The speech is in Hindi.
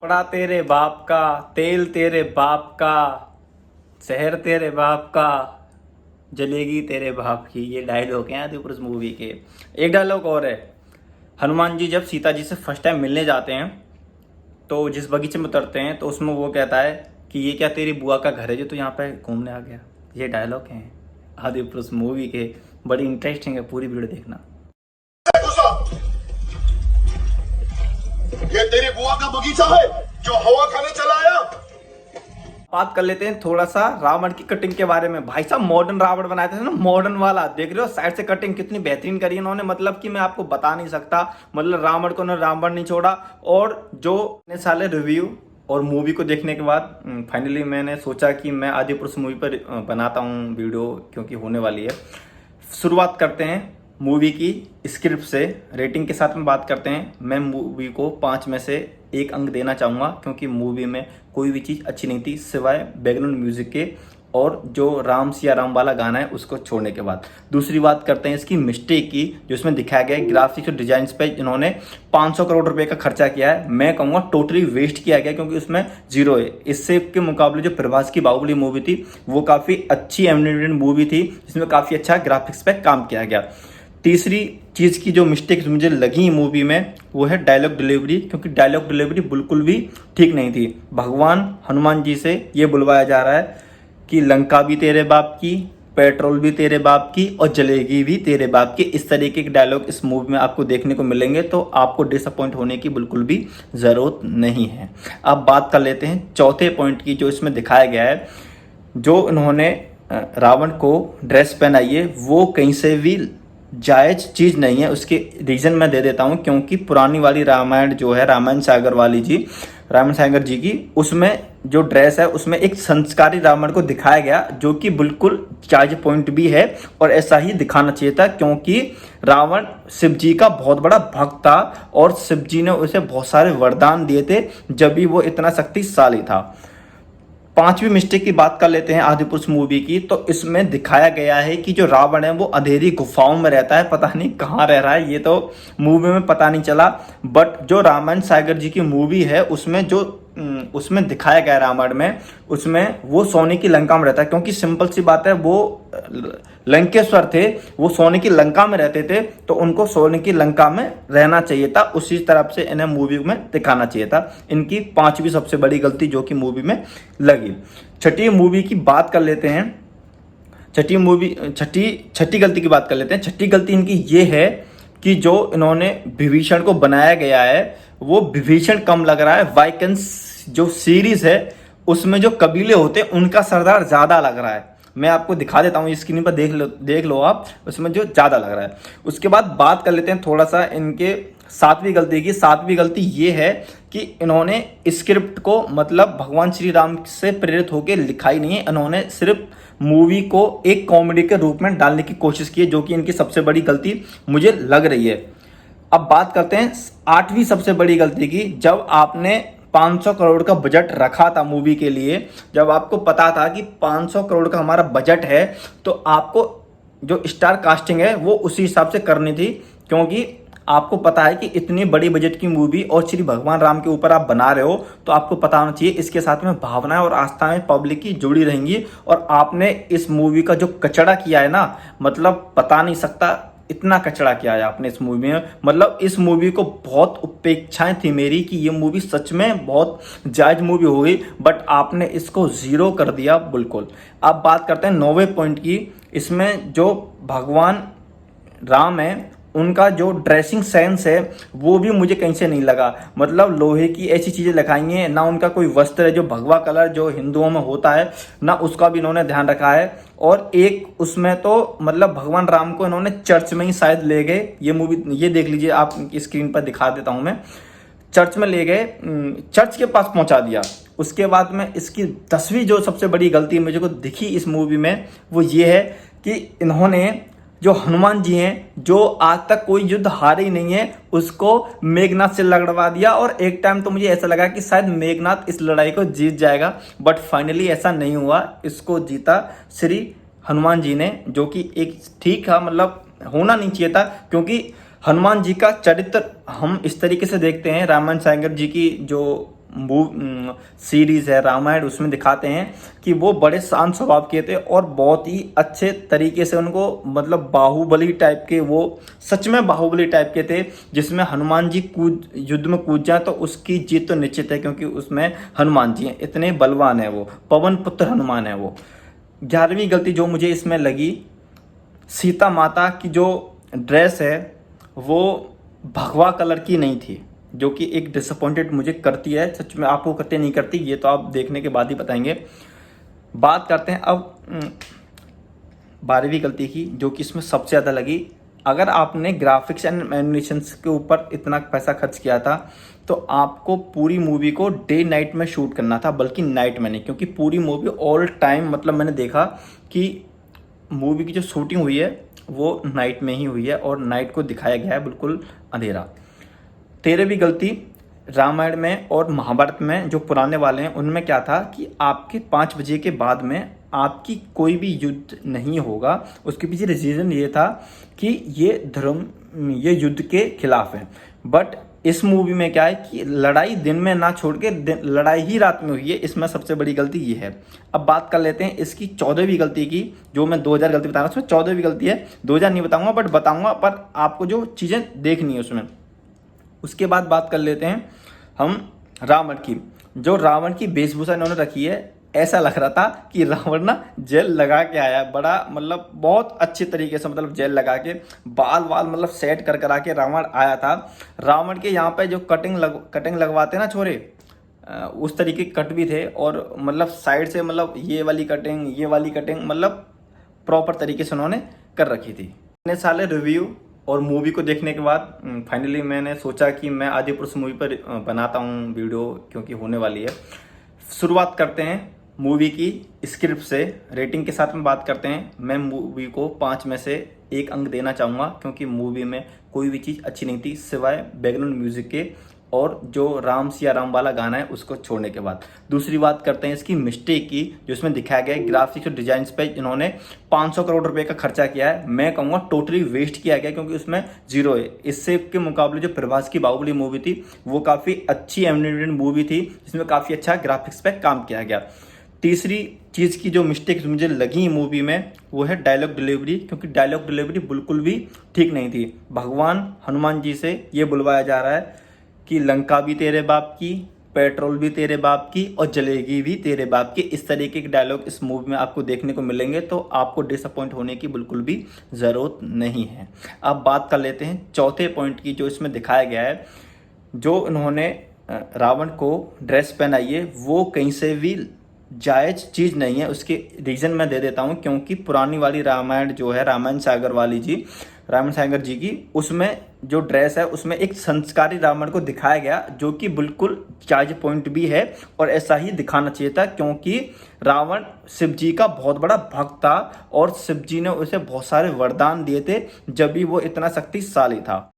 कपड़ा तेरे बाप का, तेल तेरे बाप का, शहर तेरे बाप का, जलेगी तेरे बाप की। ये डायलॉग हैं आदिपुरुष उस मूवी के। एक डायलॉग और है। हनुमान जी जब सीता जी से फर्स्ट टाइम मिलने जाते हैं तो जिस बगीचे में उतरते हैं तो उसमें वो कहता है कि ये क्या तेरी बुआ का घर है जो तू यहाँ पे घूमने आ गया। ये डायलॉग हैं आदिपुरुष मूवी के। बड़ी इंटरेस्टिंग है, पूरी वीडियो देखना। ये तेरी बुआ का बगीचा है जो हवा खाने चला आया। बात कर लेते हैं थोड़ा सा रावण की कटिंग के बारे में। भाई साहब मॉडर्न रावण बनाया था ना, मॉडर्न वाला। देख रहे हो साइड से कटिंग कितनी बेहतरीन करी इन्होंने, मतलब कि मैं आपको बता नहीं सकता। मतलब रावण को उन्होंने रावण नहीं छोड़ा। और जो इतने साले रिव्यू और मूवी को देखने के बाद फाइनली मैंने सोचा कि मैं आदिपुरुष मूवी पर बनाता हूँ वीडियो, क्योंकि होने वाली है। शुरुआत करते हैं मूवी की स्क्रिप्ट से। रेटिंग के साथ में बात करते हैं। मैं मूवी को 5 में से 1 अंक देना चाहूँगा, क्योंकि मूवी में कोई भी चीज़ अच्छी नहीं थी सिवाय बैकग्राउंड म्यूजिक के और जो राम सिया राम वाला गाना है उसको छोड़ने के बाद। दूसरी बात करते हैं इसकी मिस्टेक की, जो इसमें दिखाया गया है ग्राफिक्स और डिजाइन पे इन्होंने 500 करोड़ रुपए का खर्चा किया है। मैं कहूँगा टोटली वेस्ट किया गया, क्योंकि उसमें जीरो है। इससे के मुकाबले जो प्रभास की बाहुबली मूवी थी वो काफ़ी अच्छी एनिमेटेड मूवी थी, जिसमें काफ़ी अच्छा ग्राफिक्स पे काम किया गया। तीसरी चीज़ की जो मिस्टेक मुझे लगी मूवी में वो है डायलॉग डिलीवरी, क्योंकि डायलॉग डिलीवरी बिल्कुल भी ठीक नहीं थी। भगवान हनुमान जी से ये बुलवाया जा रहा है कि लंका भी तेरे बाप की, पेट्रोल भी तेरे बाप की और जलेगी भी तेरे बाप की। इस तरीके के डायलॉग इस मूवी में आपको देखने को मिलेंगे, तो आपको डिसअपॉइंट होने की बिल्कुल भी ज़रूरत नहीं है। अब बात कर लेते हैं चौथे पॉइंट की, जो इसमें दिखाया गया है। जो इन्होंने रावण को ड्रेस पहनाई है वो कहीं से भी जायज चीज़ नहीं है। उसके रीज़न मैं दे देता हूँ, क्योंकि पुरानी वाली रामायण जो है रामायण सागर जी की, उसमें जो ड्रेस है उसमें एक संस्कारी रावण को दिखाया गया, जो कि बिल्कुल जायज पॉइंट भी है और ऐसा ही दिखाना चाहिए था। क्योंकि रावण शिव जी का बहुत बड़ा भक्त था और शिव जी ने उसे बहुत सारे वरदान दिए थे, जब भी वो इतना शक्तिशाली था। पांचवी मिस्टेक की बात कर लेते हैं आदिपुरुष मूवी की। तो इसमें दिखाया गया है कि जो रावण है वो अंधेरी गुफाओं में रहता है, पता नहीं कहाँ रह रहा है, ये तो मूवी में पता नहीं चला। बट जो रामायण सागर जी की मूवी है उसमें दिखाया गया रावण में, उसमें वो सोने की लंका में रहता है। क्योंकि सिंपल सी बात है, वो लंकेश्वर थे, वो सोने की लंका में रहते थे, तो उनको सोने की लंका में रहना चाहिए था। उसी तरफ से इन्हें मूवी में दिखाना चाहिए था। इनकी पांचवी सबसे बड़ी गलती जो कि मूवी में लगी। छठी मूवी की बात कर लेते हैं। छठी गलती की बात कर लेते हैं। छठी गलती इनकी ये है कि जो इन्होंने विभीषण को बनाया गया है वो विभीषण कम लग रहा है। वाइकन्स जो सीरीज है उसमें जो कबीले होते हैं उनका सरदार ज्यादा लग रहा है। मैं आपको दिखा देता हूँ स्क्रीन पर, देख लो आप, उसमें जो ज्यादा लग रहा है। उसके बाद बात कर लेते हैं थोड़ा सा इनके सातवीं गलती की। सातवीं गलती ये है कि इन्होंने स्क्रिप्ट को मतलब भगवान श्री राम से प्रेरित होकर लिखाई नहीं है। इन्होंने सिर्फ मूवी को एक कॉमेडी के रूप में डालने की कोशिश की है, जो कि इनकी सबसे बड़ी गलती मुझे लग रही है। अब बात करते हैं आठवीं सबसे बड़ी गलती की। जब आपने 500 करोड़ का बजट रखा था मूवी के लिए, जब आपको पता था कि 500 करोड़ का हमारा बजट है, तो आपको जो स्टार कास्टिंग है वो उसी हिसाब से करनी थी। क्योंकि आपको पता है कि इतनी बड़ी बजट की मूवी और श्री भगवान राम के ऊपर आप बना रहे हो, तो आपको पता होना चाहिए इसके साथ में भावनाएं और आस्थाएं पब्लिक की जुड़ी रहेंगी। और आपने इस मूवी का जो कचड़ा किया है ना, मतलब बता नहीं सकता इतना कचड़ा किया है आपने इस मूवी में। मतलब इस मूवी को बहुत उपेक्षाएं थी मेरी कि ये मूवी सच में बहुत जायज मूवी होगी, बट आपने इसको जीरो कर दिया बिल्कुल। अब बात करते हैं 9वें पॉइंट की। इसमें जो भगवान राम है उनका जो ड्रेसिंग सेंस है वो भी मुझे कहीं से नहीं लगा। मतलब लोहे की ऐसी चीजें लगाई हैं ना, उनका कोई वस्त्र है जो भगवा कलर जो हिंदुओं में होता है ना, उसका भी इन्होंने ध्यान रखा है। और एक उसमें तो मतलब भगवान राम को इन्होंने चर्च में ही शायद ले गए। ये मूवी ये देख लीजिए आप, स्क्रीन पर दिखा देता हूं मैं। चर्च में ले गए, चर्च के पास पहुंचा दिया। उसके बाद में इसकी 10वीं जो सबसे बड़ी गलती मुझे को दिखी इस मूवी में वो ये है कि इन्होंने जो हनुमान जी हैं, जो आज तक कोई युद्ध हारे ही नहीं है, उसको मेघनाथ से लड़वा दिया। और एक टाइम तो मुझे ऐसा लगा कि शायद मेघनाथ इस लड़ाई को जीत जाएगा, बट फाइनली ऐसा नहीं हुआ। इसको जीता श्री हनुमान जी ने, जो कि एक ठीक है, मतलब होना नहीं चाहिए था। क्योंकि हनुमान जी का चरित्र हम इस तरीके से देखते हैं रामायण सागर जी की जो सीरीज है रामायण, उसमें दिखाते हैं कि वो बड़े शांत स्वभाव के थे और बहुत ही अच्छे तरीके से उनको मतलब बाहुबली टाइप के, वो सच में बाहुबली टाइप के थे, जिसमें हनुमान जी युद्ध में कूद जाए तो उसकी जीत तो निश्चित है, क्योंकि उसमें हनुमान जी हैं, इतने बलवान है वो, पवन पुत्र हनुमान है वो। 11वीं गलती जो मुझे इसमें लगी, सीता माता की जो ड्रेस है वो भगवा कलर की नहीं थी, जो कि एक डिसअपॉइंटेड मुझे करती है। सच में आपको करते नहीं करती ये तो आप देखने के बाद ही बताएंगे। बात करते हैं अब 12वीं गलती की, जो कि इसमें सबसे ज़्यादा लगी। अगर आपने ग्राफिक्स एंड एनिमेशंस के ऊपर इतना पैसा खर्च किया था तो आपको पूरी मूवी को डे नाइट में शूट करना था, बल्कि नाइट में नहीं, क्योंकि पूरी मूवी ऑल टाइम मतलब मैंने देखा कि मूवी की जो शूटिंग हुई है वो नाइट में ही हुई है और नाइट को दिखाया गया है बिल्कुल अंधेरा। 13वीं गलती, रामायण में और महाभारत में जो पुराने वाले हैं उनमें क्या था कि आपके 5 बजे के बाद में आपकी कोई भी युद्ध नहीं होगा। उसके पीछे रीजन ये था कि ये युद्ध के खिलाफ है। बट इस मूवी में क्या है कि लड़ाई दिन में ना छोड़ के लड़ाई ही रात में हुई है, इसमें सबसे बड़ी गलती ये है। अब बात कर लेते हैं इसकी 14वीं गलती की, जो मैं 2000 गलती बताऊंगा, उसमें 14वीं गलती है। 2000 नहीं बताऊंगा बट बताऊंगा, पर आपको जो चीज़ें देखनी है उसमें। उसके बाद बात कर लेते हैं हम रावण की। जो रावण की वेशभूषा इन्होंने रखी है, ऐसा लग रहा था कि रावण ना जेल लगा के आया, बड़ा मतलब बहुत अच्छे तरीके से, मतलब जेल लगा के बाल मतलब सेट कर करा के रावण आया था। रावण के यहाँ पे जो कटिंग लगवाते हैं ना छोरे, उस तरीके के कट भी थे, और मतलब साइड से मतलब ये वाली कटिंग मतलब प्रॉपर तरीके से उन्होंने कर रखी थी। इतने सारे रिव्यू और मूवी को देखने के बाद फाइनली मैंने सोचा कि मैं आदिपुरुष मूवी पर बनाता हूँ वीडियो, क्योंकि होने वाली है। शुरुआत करते हैं मूवी की स्क्रिप्ट से, रेटिंग के साथ में बात करते हैं। मैं मूवी को 5 में से 1 अंक देना चाहूँगा, क्योंकि मूवी में कोई भी चीज़ अच्छी नहीं थी सिवाय बैकग्राउंड म्यूजिक के और जो राम सिया राम वाला गाना है उसको छोड़ने के बाद। दूसरी बात करते हैं इसकी मिस्टेक की, जो इसमें दिखाया गया है ग्राफिक्स और डिजाइन पे इन्होंने 500 करोड़ रुपए का खर्चा किया है। मैं कहूँगा टोटली वेस्ट किया गया, क्योंकि उसमें जीरो है। इससे के मुकाबले जो प्रभास की बाहुबली मूवी थी वो काफ़ी अच्छी एनिमेटेड मूवी थी, जिसमें काफ़ी अच्छा ग्राफिक्स पे काम किया गया। तीसरी चीज़ की जो मिस्टेक मुझे लगी मूवी में वो है डायलॉग डिलीवरी, क्योंकि डायलॉग डिलीवरी बिल्कुल भी ठीक नहीं थी। भगवान हनुमान जी से ये बुलवाया जा रहा है कि लंका भी तेरे बाप की, पेट्रोल भी तेरे बाप की और जलेगी भी तेरे बाप की। इस तरीके के डायलॉग इस मूवी में आपको देखने को मिलेंगे, तो आपको डिसअपॉइंट होने की बिल्कुल भी ज़रूरत नहीं है। अब बात कर लेते हैं चौथे पॉइंट की, जो इसमें दिखाया गया है। जो इन्होंने रावण को ड्रेस पहनाई है वो कहीं से भी जायज़ चीज़ नहीं है। उसके रीज़न मैं दे देता हूँ, क्योंकि पुरानी वाली रामायण जो है रामायण सागर जी की, उसमें जो ड्रेस है उसमें एक संस्कारी रावण को दिखाया गया, जो कि बिल्कुल जायज़ पॉइंट भी है और ऐसा ही दिखाना चाहिए था, क्योंकि रावण शिव जी का बहुत बड़ा भक्त था और शिव जी ने उसे बहुत सारे वरदान दिए थे जब भी वो इतना शक्तिशाली था।